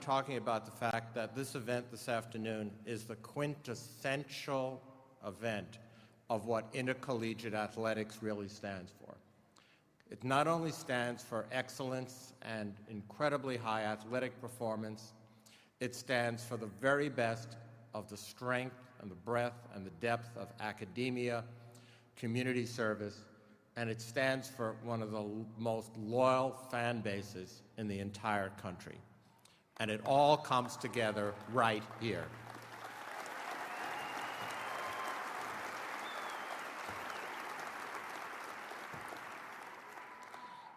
talking about the fact that this event this afternoon is the quintessential event of what intercollegiate athletics really stands for. It not only stands for excellence and incredibly high athletic performance, it stands for the very best of the strength and the breadth and the depth of academia, community service, and it stands for one of the most loyal fan bases in the entire country. And it all comes together right here.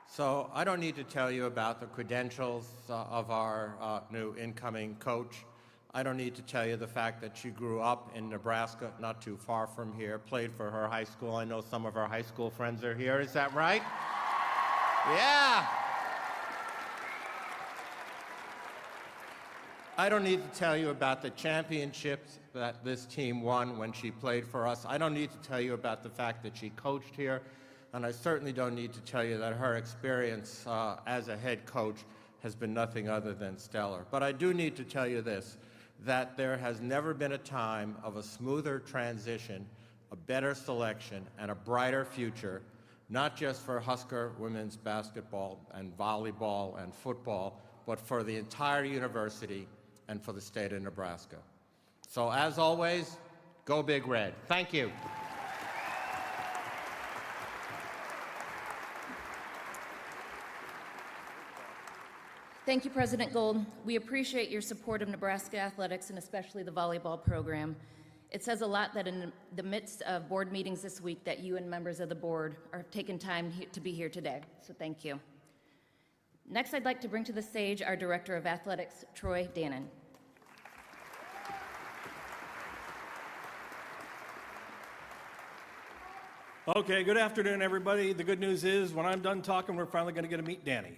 So I don't need to tell you about the credentials of our new incoming coach. I don't need to tell you the fact that she grew up in Nebraska, not too far from here, played for her high school. I know some of her high school friends are here. Is that right? Yeah. I don't need to tell you about the championships that this team won when she played for us. I don't need to tell you about the fact that she coached here. And I certainly don't need to tell you that her experience as a head coach has been nothing other than stellar. But I do need to tell you this, that there has never been a time of a smoother transition, a better selection, and a brighter future, not just for Husker women's basketball and volleyball and football, but for the entire university and for the state of Nebraska. So as always, go Big Red. Thank you. Thank you, President Gold. We appreciate your support of Nebraska athletics and especially the volleyball program. It says a lot that in the midst of board meetings this week that you and members of the board are taking time to be here today, so thank you. Next, I'd like to bring to the stage our Director of Athletics, Troy Dannon. Okay, good afternoon, everybody. The good news is when I'm done talking, we're finally going to get to meet Dani.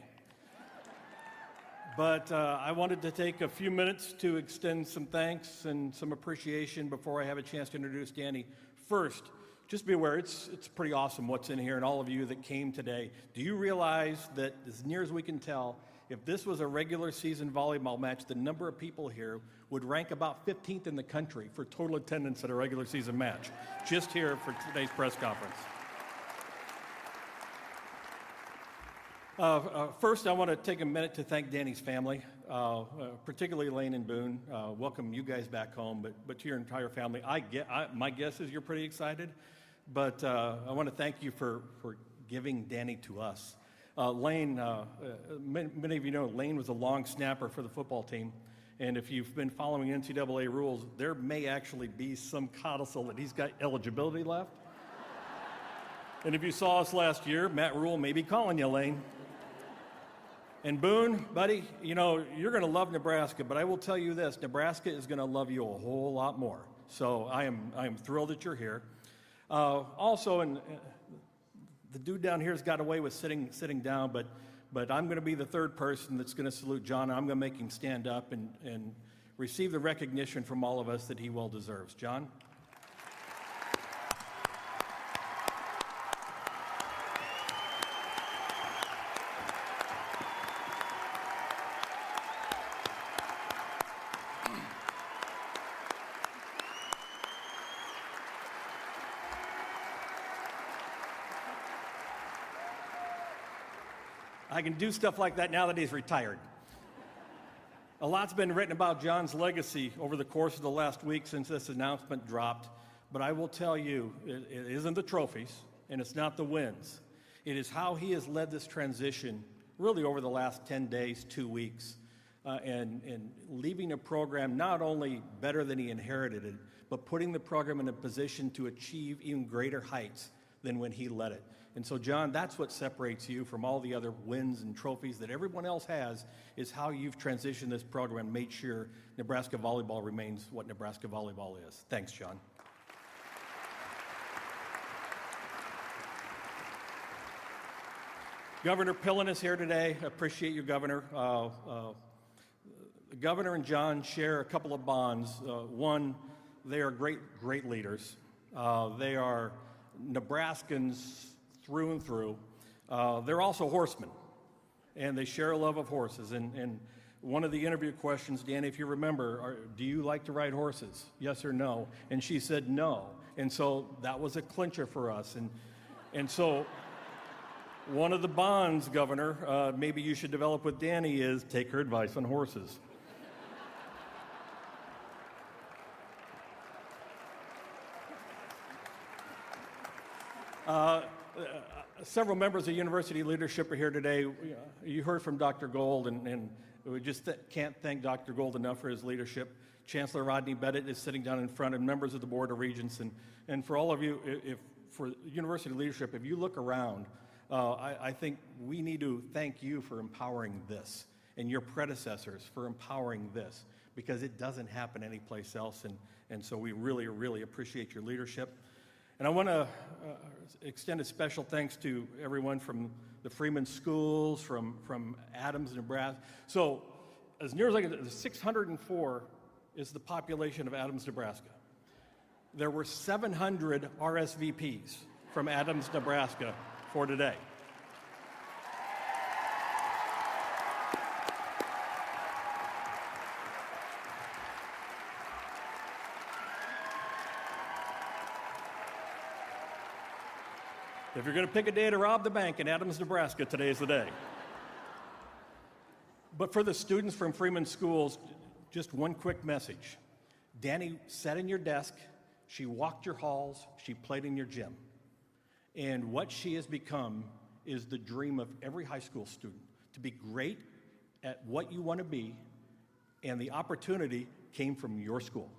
But I wanted to take a few minutes to extend some thanks and some appreciation before I have a chance to introduce Dani. First, just be aware, it's pretty awesome what's in here, and all of you that came today. Do you realize that, as near as we can tell, if this was a regular season volleyball match, the number of people here would rank about 15th in the country for total attendance at a regular season match, just here for today's press conference. First, I want to take a minute to thank Dani's family, particularly Lane and Boone. Welcome you guys back home, but to your entire family. My guess is you're pretty excited, but I want to thank you for giving Dani to us. Lane, many of you know, Lane was a long snapper for the football team, and if you've been following NCAA rules, there may actually be some codicil that he's got eligibility left. And if you saw us last year, Matt Rule may be calling you, Lane. And Boone, buddy, you know, you're going to love Nebraska, but I will tell you this, Nebraska is going to love you a whole lot more. So I am thrilled that you're here. Also, the dude down here has got away with sitting down, but I'm going to be the third person that's going to salute John. I'm going to make him stand up and receive the recognition from all of us that he well deserves. John? I can do stuff like that now that he's retired. A lot's been written about John's legacy over the course of the last week since this announcement dropped, but I will tell you, it isn't the trophies, and it's not the wins. It is how he has led this transition really over the last 10 days, 2 weeks, and leaving a program not only better than he inherited it, but putting the program in a position to achieve even greater heights than when he led it. And so, John, that's what separates you from all the other wins and trophies that everyone else has, is how you've transitioned this program and made sure Nebraska volleyball remains what Nebraska volleyball is. Thanks, John. Governor Pillen is here today. I appreciate you, Governor. The Governor and John share a couple of bonds. One, they are great leaders. They are Nebraskans through and through. They're also horsemen, and they share a love of horses. And one of the interview questions, Dani, if you remember, do you like to ride horses? Yes or no? And she said no. And so that was a clincher for us. And so one of the bonds, Governor, maybe you should develop with Dani is take her advice on horses. Several members of university leadership are here today. You heard from Dr. Gold, and we just can't thank Dr. Gold enough for his leadership. Chancellor Rodney Bennett is sitting down in front, and members of the Board of Regents. And for all of you, for university leadership, if you look around, I think we need to thank you for empowering this, and your predecessors for empowering this, because it doesn't happen anyplace else. And so we really, really appreciate your leadership. And I want to extend a special thanks to everyone from the Freeman schools, from Adams, Nebraska. So as near as I can, 604 is the population of Adams, Nebraska. There were 700 RSVPs from Adams, Nebraska for today. If you're going to pick a day to rob the bank in Adams, Nebraska, today is the day. But for the students from Freeman schools, just one quick message. Dani sat in your desk, she walked your halls, she played in your gym. And what she has become is the dream of every high school student, to be great at what you want to be, and the opportunity came from your school.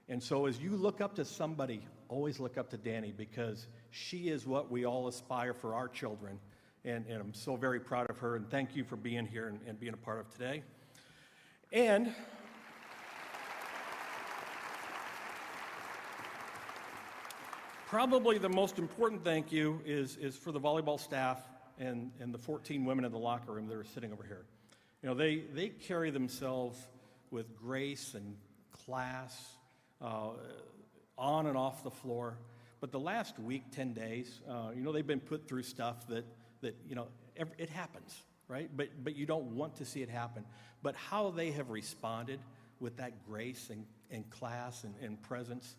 And so as you look up to somebody, always look up to Dani, because she is what we all aspire for our children. And I'm so very proud of her, and thank you for being here and being a part of today. And probably the most important thank you is for the volleyball staff and the 14 women in the locker room that are sitting over here. You know, they carry themselves with grace and class on and off the floor. But the last week, 10 days, they've been put through stuff that it happens, right? But you don't want to see it happen. But how they have responded with that grace and class and presence.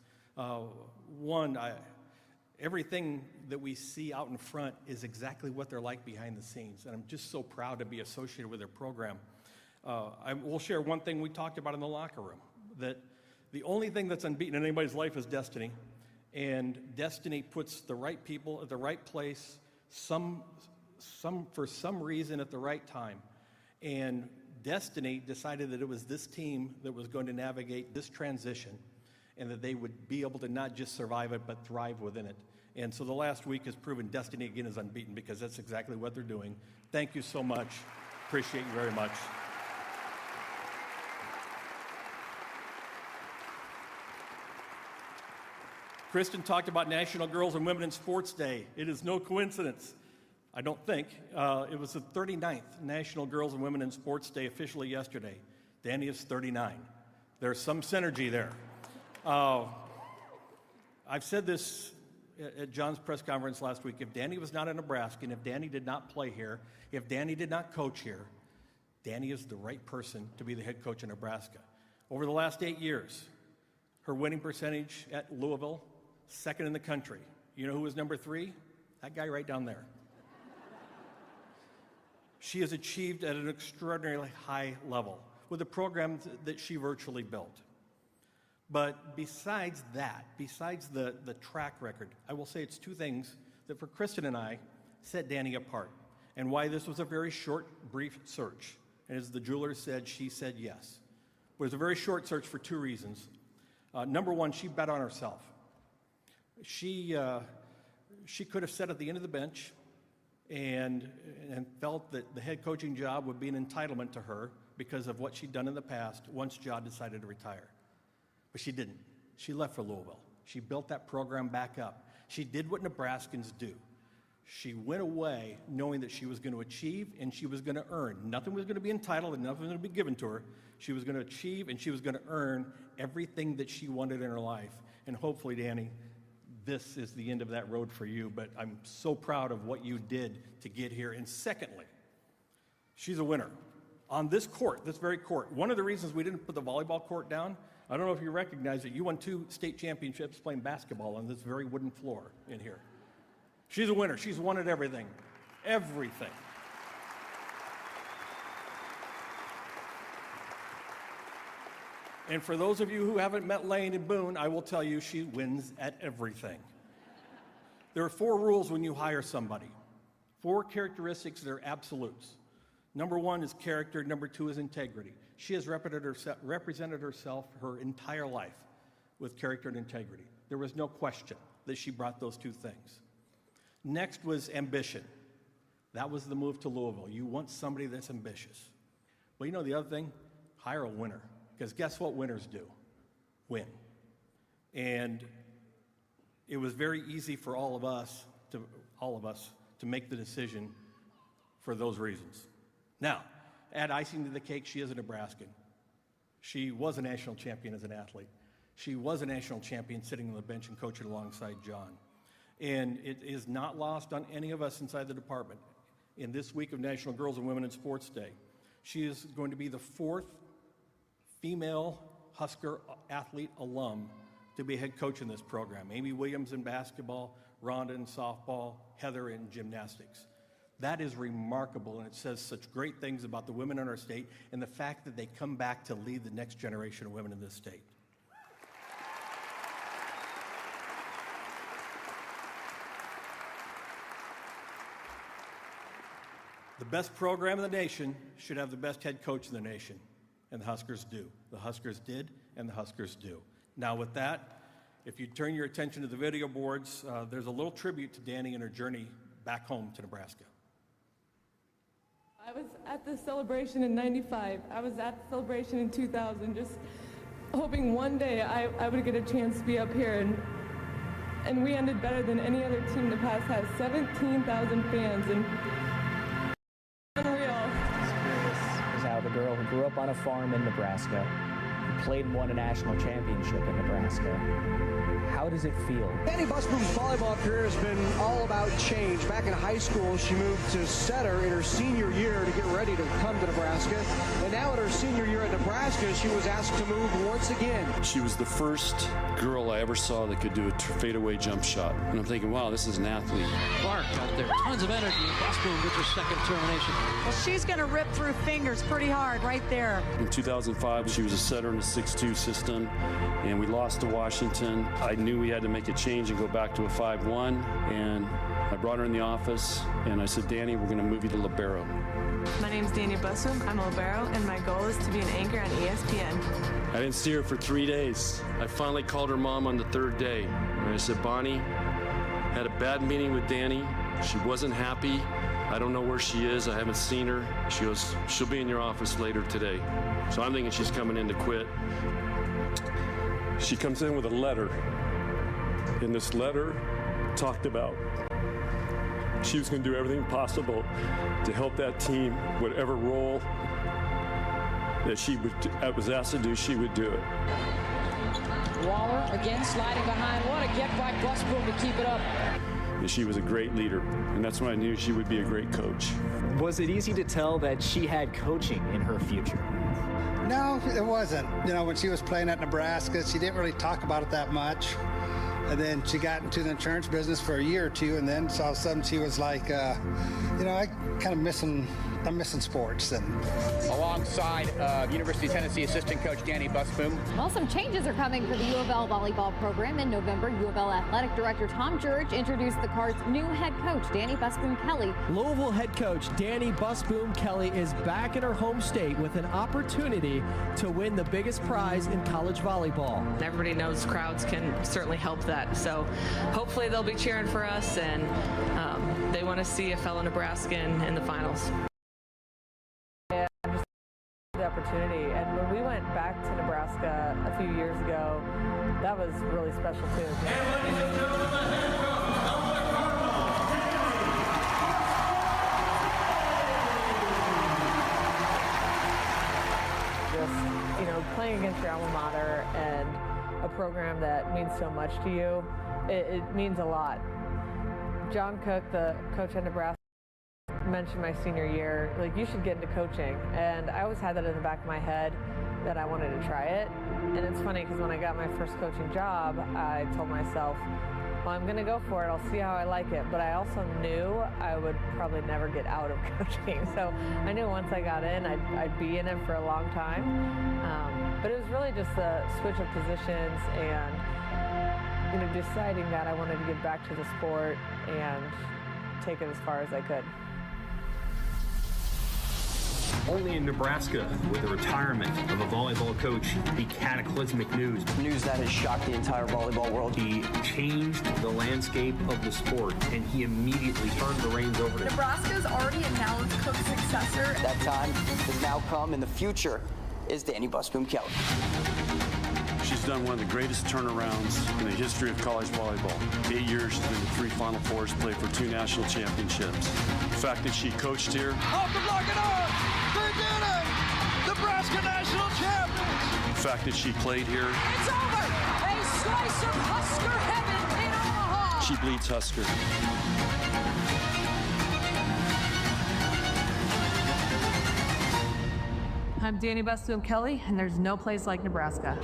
Everything that we see out in front is exactly what they're like behind the scenes. And I'm just so proud to be associated with their program. I will share one thing we talked about in the locker room, that the only thing that's unbeaten in anybody's life is destiny. And destiny puts the right people at the right place, for some reason at the right time. And destiny decided that it was this team that was going to navigate this transition, and that they would be able to not just survive it, but thrive within it. And so the last week has proven destiny again is unbeaten, because that's exactly what they're doing. Thank you so much. Appreciate you very much. Kristen talked about National Girls and Women in Sports Day. It is no coincidence, I don't think. It was the 39th National Girls and Women in Sports Day officially yesterday. Dani is 39. There's some synergy there. I've said this at John's press conference last week. If Dani was not in Nebraska, and if Dani did not play here, if Dani did not coach here, Dani is the right person to be the head coach in Nebraska. Over the last 8 years, her winning percentage at Louisville, second in the country. You know who was number 3? That guy right down there. She has achieved at an extraordinarily high level with a program that she virtually built. But besides that, besides the track record, I will say it's two things that for Kristen and I set Dani apart, and why this was a very short, brief search. And as the jeweler said, she said yes. It was a very short search for two reasons. Number one, she bet on herself. She could have sat at the end of the bench and felt that the head coaching job would be an entitlement to her because of what she'd done in the past once John decided to retire. But she didn't. She left for Louisville. She built that program back up. She did what Nebraskans do. She went away knowing that she was going to achieve and she was going to earn. Nothing was going to be entitled and nothing was going to be given to her. She was going to achieve and she was going to earn everything that she wanted in her life. And hopefully, Dani, this is the end of that road for you. But I'm so proud of what you did to get here. And secondly, she's a winner. on this court, this very court. One of the reasons we didn't put the volleyball court down, I don't know if you recognize it, you won 2 state championships playing basketball on this very wooden floor in here. She's a winner. She's won at everything. Everything. And for those of you who haven't met Lane and Boone, I will tell you she wins at everything. There are 4 rules when you hire somebody. 4 characteristics that are absolutes. Number 1 is character, number 2 is integrity. She has represented herself her entire life with character and integrity. There was no question that she brought those 2 things. Next was ambition. That was the move to Louisville. You want somebody that's ambitious. Well, you know the other thing? Hire a winner. Because guess what winners do? Win. And it was very easy for all of us to make the decision for those reasons. Now, add icing to the cake, she is a Nebraskan. She was a national champion as an athlete. She was a national champion sitting on the bench and coaching alongside John. And it is not lost on any of us inside the department. In this week of National Girls and Women in Sports Day, she is going to be the 4th female Husker athlete alum to be head coach in this program. Amy Williams in basketball, Rhonda in softball, Heather in gymnastics. That is remarkable, and it says such great things about the women in our state and the fact that they come back to lead the next generation of women in this state. The best program in the nation should have the best head coach in the nation, and the Huskers do. The Huskers did, and the Huskers do. Now with that, if you turn your attention to the video boards, there's a little tribute to Dani and her journey back home to Nebraska. I was at the celebration in '95. I was at the celebration in 2000, just hoping one day I would get a chance to be up here. And we ended better than any other team in the past. Has 17,000 fans, and unreal. This is how the girl who grew up on a farm in Nebraska, who played and won a national championship in Nebraska. How does it feel? Dani Busboom's volleyball career has been all about change. Back in high school, she moved to Setter in her senior year to get ready to come to Nebraska. And now in her senior year at Nebraska, she was asked to move once again. She was the first girl I ever saw that could do a fadeaway jump shot. And I'm thinking, wow, this is an athlete. Clark out there, tons of energy. Busboom gets her second termination. Well, she's going to rip through fingers pretty hard right there. In 2005, she was a setter in the 6-2 system, and we lost to Washington. I knew we had to make a change and go back to a 5-1, and I brought her in the office, and I said, Dani, we're going to move you to libero. My name's Dani Busboom. I'm a libero, and my goal is to be an anchor on ESPN. I didn't see her for 3 days. I finally called her mom on the 3rd day, and I said, Bonnie, had a bad meeting with Dani. She wasn't happy. I don't know where she is. I haven't seen her. She goes, she'll be in your office later today. So I'm thinking she's coming in to quit. She comes in with a letter, and this letter talked about she was going to do everything possible to help that team, whatever role that she was asked to do, she would do it. Waller again sliding behind. What a get by Busboom to keep it up. And she was a great leader, and that's when I knew she would be a great coach. Was it easy to tell that she had coaching in her future? No, it wasn't. You know, when she was playing at Nebraska, she didn't really talk about it that much. And then she got into the insurance business for a year or two, and then all of a sudden she was like, you know, I'm missing sports. And alongside University of Tennessee assistant coach Dani Busboom. Well, some changes are coming for the U of L volleyball program. In November, U of L athletic director Tom George introduced the Cards' new head coach, Dani Busboom Kelly. Louisville head coach Dani Busboom Kelly is back in her home state with an opportunity to win the biggest prize in college volleyball. Everybody knows crowds can certainly help that. So hopefully they'll be cheering for us, and they want to see a fellow Nebraskan in the finals. The opportunity, and when we went back to Nebraska a few years ago, that was really special too. Just, you know, playing against your alma mater and a program that means so much to you, it means a lot. John Cook, the coach at Nebraska, mentioned my senior year, like, you should get into coaching. And I always had that in the back of my head that I wanted to try it. And it's funny because when I got my first coaching job, I told myself, well, I'm going to go for it. I'll see how I like it. But I also knew I would probably never get out of coaching. So I knew once I got in, I'd be in it for a long time. But it was really just a switch of positions and, you know, deciding that I wanted to get back to the sport and take it as far as I could. Only in Nebraska would the retirement of a volleyball coach be cataclysmic news. News that has shocked the entire volleyball world. He changed the landscape of the sport, and he immediately turned the reins over to Nebraska's already announced Cook's successor. That time has now come, and the future is Dani Busboom Kelly. She's done one of the greatest turnarounds in the history of college volleyball. 8 years, she's been to 3 Final Fours, played for 2 national championships. The fact that she coached here. Off the block and on! They did it! Nebraska national champions! The fact that she played here. It's over! A slice of Husker heaven in Omaha! She bleeds Husker. I'm Dani Busboom Kelly, and there's no place like Nebraska.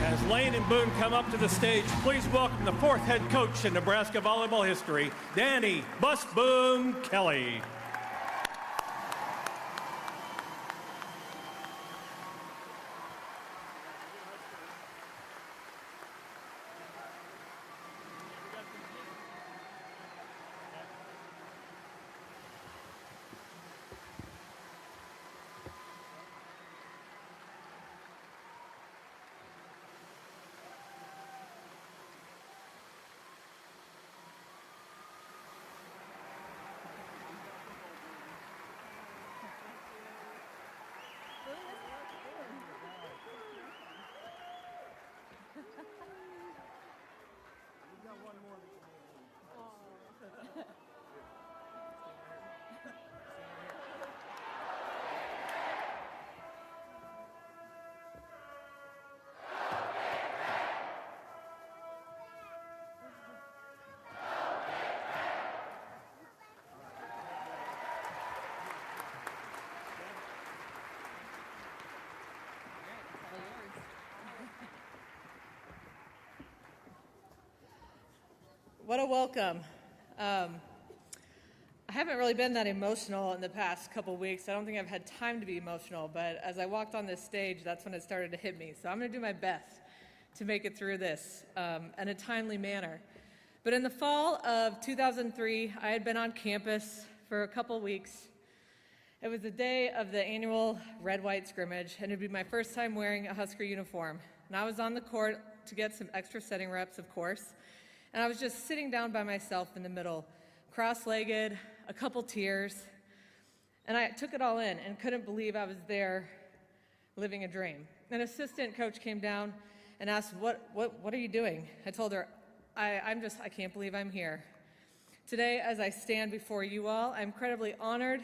As Lane and Boone come up to the stage, please welcome the 4th head coach in Nebraska volleyball history, Dani Busboom Kelly. What a welcome. I haven't really been that emotional in the past couple weeks. I don't think I've had time to be emotional, but as I walked on this stage, that's when it started to hit me. So I'm going to do my best to make it through this in a timely manner. But in the fall of 2003, I had been on campus for a couple weeks. It was the day of the annual red-white scrimmage, and it would be my first time wearing a Husker uniform. And I was on the court to get some extra setting reps, of course. And I was just sitting down by myself in the middle, cross-legged, a couple tears. And I took it all in and couldn't believe I was there living a dream. An assistant coach came down and asked, what are you doing? I told her, I can't believe I'm here. Today, as I stand before you all, I'm incredibly honored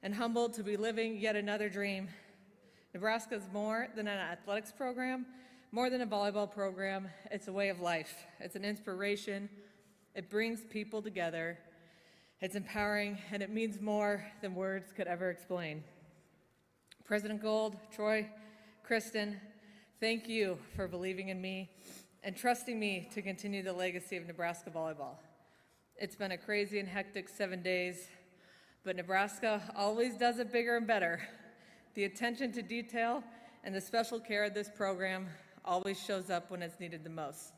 and humbled to be living yet another dream. Nebraska is more than an athletics program, more than a volleyball program. It's a way of life. It's an inspiration. It brings people together. It's empowering, and it means more than words could ever explain. President Gold, Troy, Kristen, thank you for believing in me and trusting me to continue the legacy of Nebraska volleyball. It's been a crazy and hectic 7 days, but Nebraska always does it bigger and better. The attention to detail and the special care of this program always shows up when it's needed the most.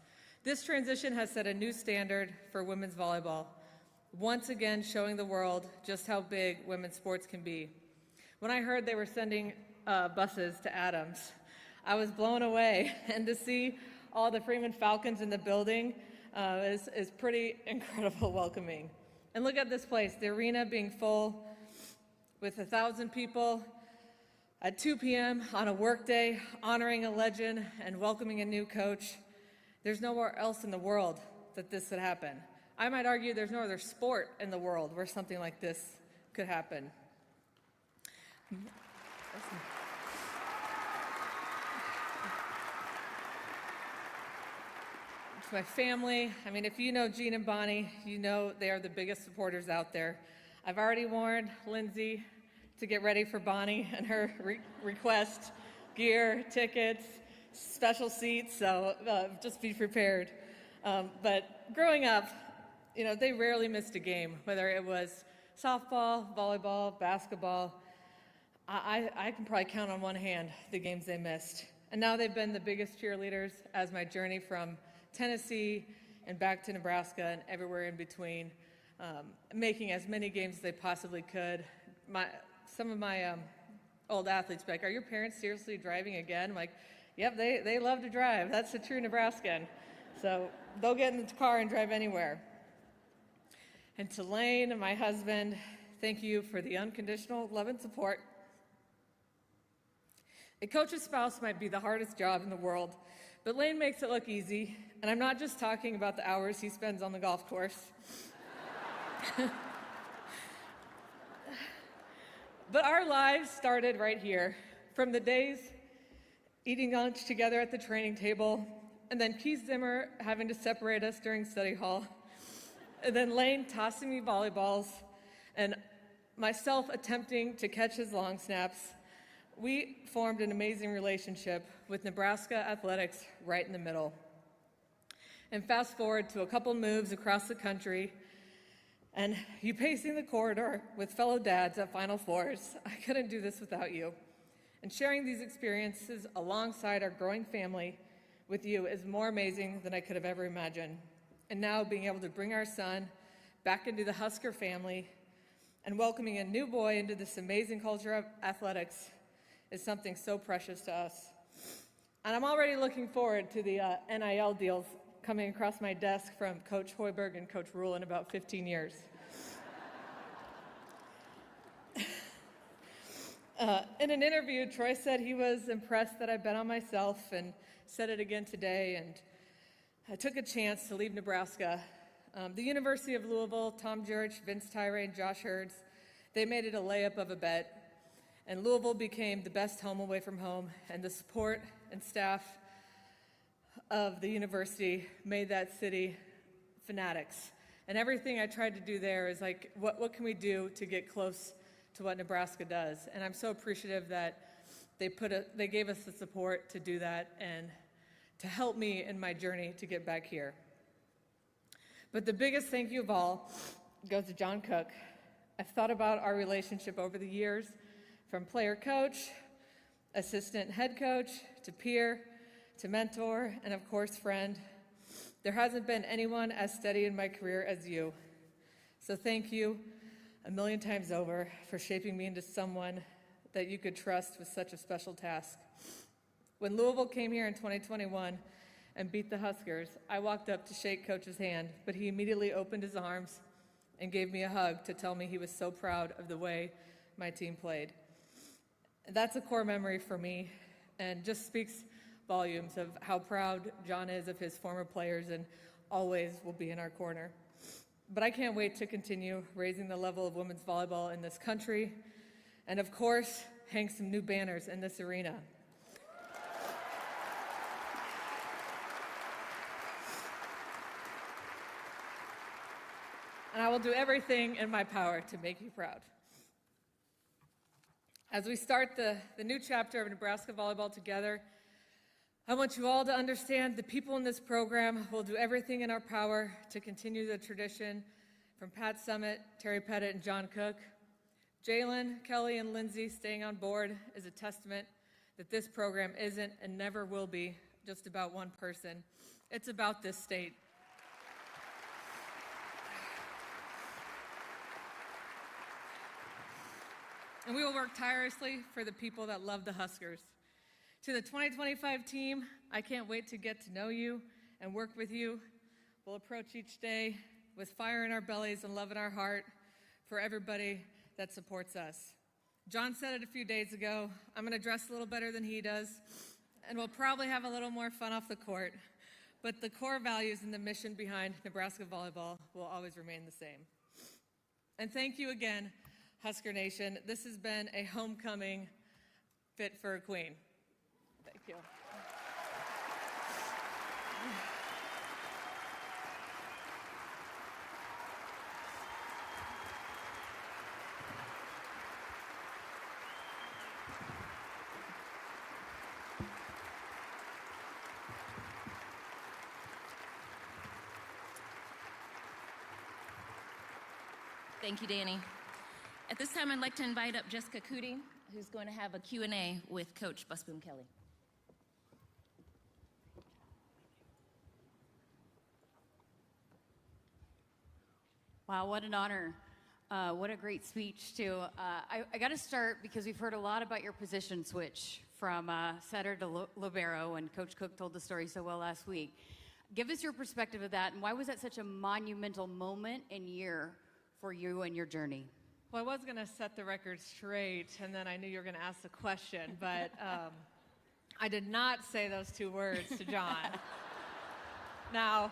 This transition has set a new standard for women's volleyball, once again showing the world just how big women's sports can be. When I heard they were sending buses to Adams, I was blown away, and to see all the Freeman Falcons in the building is pretty incredible welcoming. And look at this place, the arena being full with 1,000 people at 2 p.m. on a workday, honoring a legend and welcoming a new coach. There's nowhere else in the world that this could happen. I might argue there's no other sport in the world where something like this could happen. To my family, I mean, if you know Jean and Bonnie, you know they are the biggest supporters out there. I've already warned Lindsay to get ready for Bonnie and her request, gear, tickets, special seats, so just be prepared. But growing up, they rarely missed a game, whether it was softball, volleyball, basketball. I can probably count on one hand the games they missed. And now they've been the biggest cheerleaders as my journey from Tennessee and back to Nebraska and everywhere in between, making as many games as they possibly could. Some of my old athletes be like, "Are your parents seriously driving again?" I'm like, "Yep, they love to drive. That's a true Nebraskan." So they'll get in the car and drive anywhere. And to Lane, my husband, thank you for the unconditional love and support. A coach's spouse might be the hardest job in the world, but Lane makes it look easy, and I'm not just talking about the hours he spends on the golf course. But our lives started right here, from the days eating lunch together at the training table, and then Keith Zimmer having to separate us during study hall, and then Lane tossing me volleyballs, and myself attempting to catch his long snaps. We formed an amazing relationship with Nebraska athletics right in the middle. And fast forward to a couple moves across the country, and you pacing the corridor with fellow dads at Final Fours. I couldn't do this without you. And sharing these experiences alongside our growing family with you is more amazing than I could have ever imagined. And now being able to bring our son back into the Husker family and welcoming a new boy into this amazing culture of athletics is something so precious to us. And I'm already looking forward to the NIL deals coming across my desk from Coach Hoiberg and Coach Rule in about 15 years. In an interview, Troy said he was impressed that I bet on myself, and said it again today, and I took a chance to leave Nebraska. The University of Louisville, Tom Jurich, Vince Tyre, and Josh Herds, they made it a layup of a bet. And Louisville became the best home away from home, and the support and staff of the university made that city fanatics. And everything I tried to do there is like, what can we do to get close to what Nebraska does? And I'm so appreciative that they gave us the support to do that and to help me in my journey to get back here. But the biggest thank you of all goes to John Cook. I've thought about our relationship over the years, from player coach, assistant head coach, to peer, to mentor, and of course, friend. There hasn't been anyone as steady in my career as you. So thank you a million times over for shaping me into someone that you could trust with such a special task. When Louisville came here in 2021 and beat the Huskers, I walked up to shake Coach's hand, but he immediately opened his arms and gave me a hug to tell me he was so proud of the way my team played. That's a core memory for me, and just speaks volumes of how proud John is of his former players and always will be in our corner. But I can't wait to continue raising the level of women's volleyball in this country, and of course, hang some new banners in this arena. And I will do everything in my power to make you proud. As we start the new chapter of Nebraska volleyball together, I want you all to understand the people in this program will do everything in our power to continue the tradition from Pat Summitt, Terry Pettit, and John Cook. Jalen, Kelly, and Lindsay staying on board is a testament that this program isn't and never will be just about one person. It's about this state. And we will work tirelessly for the people that love the Huskers. To the 2025 team, I can't wait to get to know you and work with you. We'll approach each day with fire in our bellies and love in our heart for everybody that supports us. John said it a few days ago, I'm gonna dress a little better than he does, and we'll probably have a little more fun off the court, but the core values and the mission behind Nebraska volleyball will always remain the same. And thank you again, Husker Nation. This has been a homecoming fit for a queen. Thank you. Thank you, Dani. At this time, I'd like to invite up Jessica Cootie, who's going to have a Q&A with Coach Busboom Kelly. Wow, what an honor. What a great speech, too. I got to start because we've heard a lot about your position switch from setter to libero, and Coach Cook told the story so well last week. Give us your perspective of that, and why was that such a monumental moment and year for you and your journey? Well, I was going to set the record straight, and then I knew you were going to ask the question, but I did not say those two words to John. Now,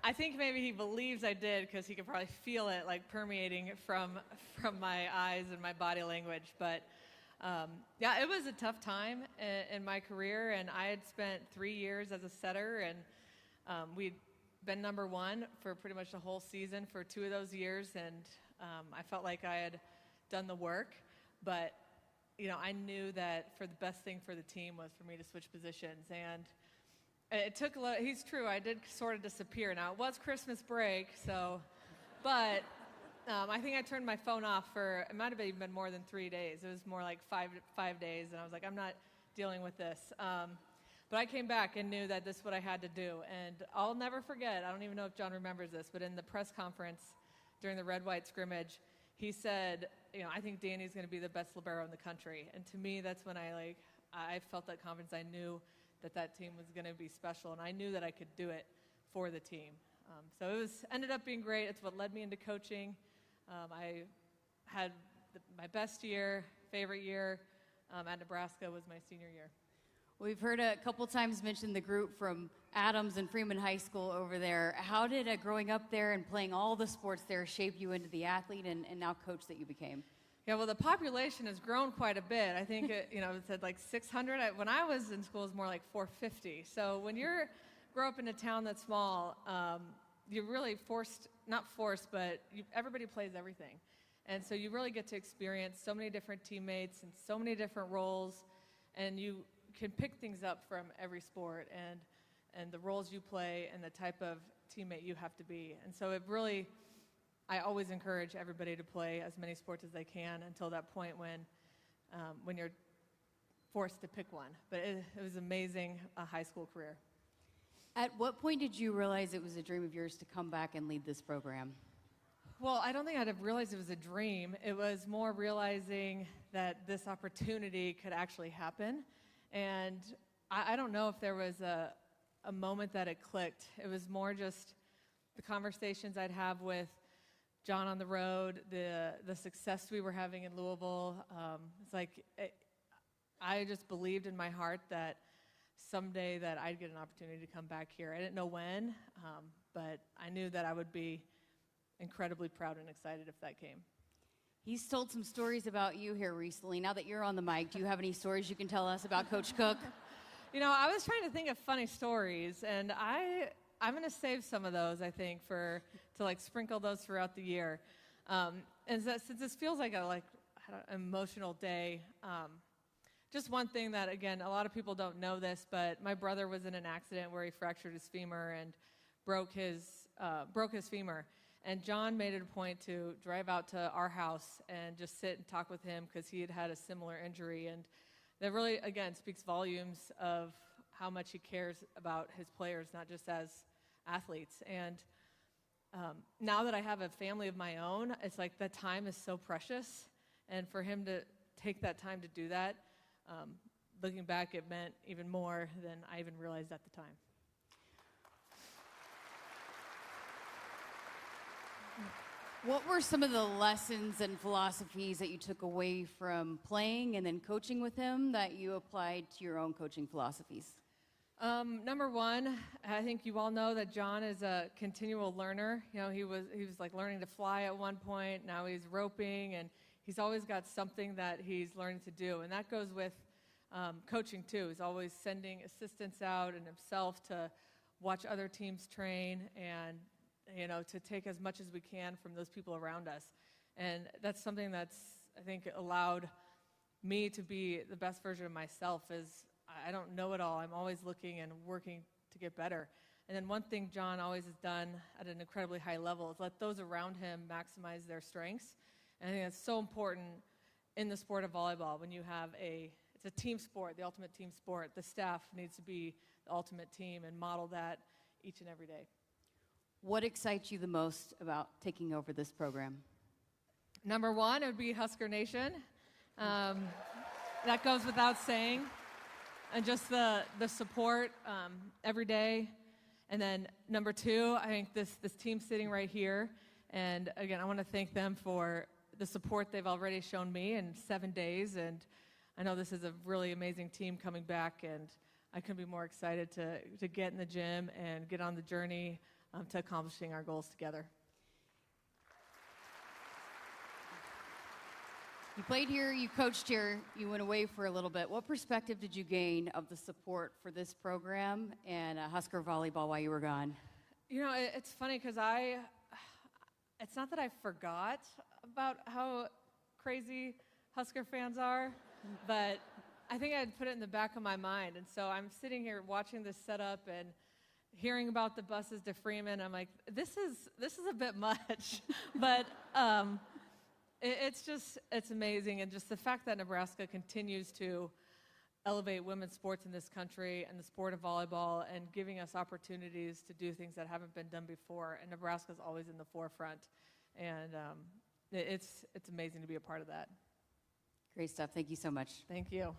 I think maybe he believes I did because he could probably feel it like permeating from my eyes and my body language. But yeah, it was a tough time in my career, and I had spent 3 years as a setter, and we'd been number one for pretty much the whole season for 2 of those years, and I felt like I had done the work. But I knew that for the best thing for the team was for me to switch positions, and it took a lot. He's true. I did sort of disappear. Now, it was Christmas break, so, but I think I turned my phone off for, it might have even been more than 3 days. It was more like five days, and I was like, I'm not dealing with this. But I came back and knew that this is what I had to do. And I'll never forget, I don't even know if John remembers this, but in the press conference during the red-white scrimmage, he said, I think Dani's going to be the best libero in the country. And to me, that's when I felt that confidence. I knew that team was going to be special, and I knew that I could do it for the team. So it ended up being great. It's what led me into coaching. I had my best year, favorite year at Nebraska was my senior year. We've heard a couple times mention the group from Adams and Freeman High School over there. How did growing up there and playing all the sports there shape you into the athlete and now coach that you became? Yeah, well, the population has grown quite a bit. I think, it said like 600. When I was in school, it was more like 450. So when you grow up in a town that's small, you're really everybody plays everything. And so you really get to experience so many different teammates and so many different roles, and you can pick things up from every sport and the roles you play and the type of teammate you have to be. And so I always encourage everybody to play as many sports as they can until that point when you're forced to pick one. But it was amazing, a high school career. At what point did you realize it was a dream of yours to come back and lead this program? Well, I don't think I'd have realized it was a dream. It was more realizing that this opportunity could actually happen. And I don't know if there was a moment that it clicked. It was more just the conversations I'd have with John on the road, the success we were having in Louisville. It's like I just believed in my heart that someday that I'd get an opportunity to come back here. I didn't know when, but I knew that I would be incredibly proud and excited if that came. He's told some stories about you here recently. Now that you're on the mic, do you have any stories you can tell us about Coach Cook? I was trying to think of funny stories, and I'm going to save some of those, I think, to sprinkle those throughout the year. And since this feels like an emotional day, just one thing that, again, a lot of people don't know this, but my brother was in an accident where he fractured his femur and broke his femur. And John made it a point to drive out to our house and just sit and talk with him because he had had a similar injury. And that really, again, speaks volumes of how much he cares about his players, not just as athletes. And now that I have a family of my own, it's like that time is so precious. And for him to take that time to do that, looking back, it meant even more than I even realized at the time. What were some of the lessons and philosophies that you took away from playing and then coaching with him that you applied to your own coaching philosophies? Number one, I think you all know that John is a continual learner. He was like learning to fly at one point. Now he's roping, and he's always got something that he's learning to do. And that goes with coaching too. He's always sending assistants out and himself to watch other teams train and to take as much as we can from those people around us. And that's something that's, I think, allowed me to be the best version of myself. Is I don't know it all. I'm always looking and working to get better. And then one thing John always has done at an incredibly high level is let those around him maximize their strengths. And I think that's so important in the sport of volleyball. When you have it's a team sport, the ultimate team sport. The staff needs to be the ultimate team and model that each and every day. What excites you the most about taking over this program? Number one, it would be Husker Nation. That goes without saying. And just the support every day. And then number two, I think this team sitting right here. And again, I want to thank them for the support they've already shown me in 7 days. And I know this is a really amazing team coming back. And I couldn't be more excited to get in the gym and get on the journey to accomplishing our goals together. You played here, you coached here, you went away for a little bit. What perspective did you gain of the support for this program and Husker volleyball while you were gone? You know, it's funny because it's not that I forgot about how crazy Husker fans are, but I think I'd put it in the back of my mind. And so I'm sitting here watching this setup and hearing about the buses to Freeman. I'm like, this is a bit much, but it's amazing. And just the fact that Nebraska continues to elevate women's sports in this country and the sport of volleyball and giving us opportunities to do things that haven't been done before. And Nebraska's always in the forefront. And it's amazing to be a part of that. Great stuff. Thank you so much. Thank you.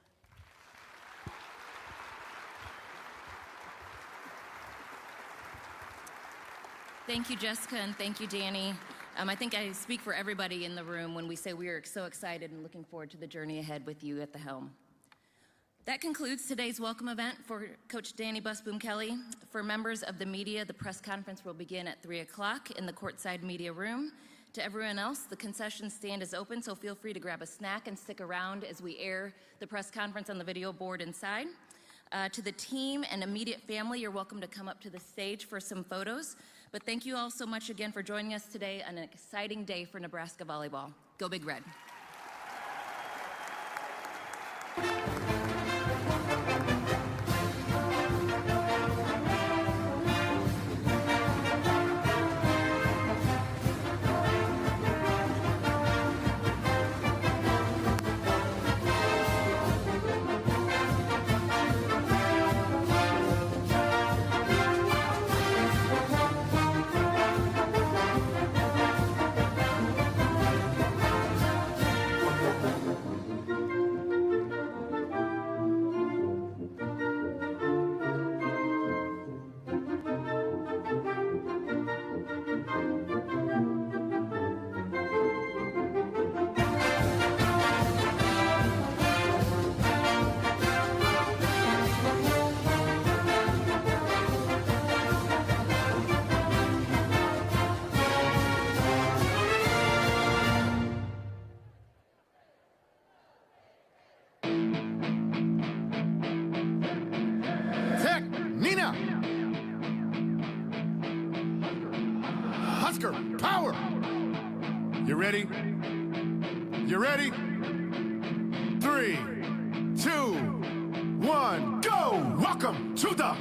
Thank you, Jessica, and thank you, Dani. I think I speak for everybody in the room when we say we are so excited and looking forward to the journey ahead with you at the helm. That concludes today's welcome event for Coach Dani Busboom Kelly. For members of the media, the press conference will begin at 3 o'clock in the courtside media room. To everyone else, the concession stand is open, so feel free to grab a snack and stick around as we air the press conference on the video board inside. To the team and immediate family, you're welcome to come up to the stage for some photos. But thank you all so much again for joining us today on an exciting day for Nebraska volleyball. Go Big Red. Husker, power! You ready? You ready? 3, 2, 1, go! Welcome to the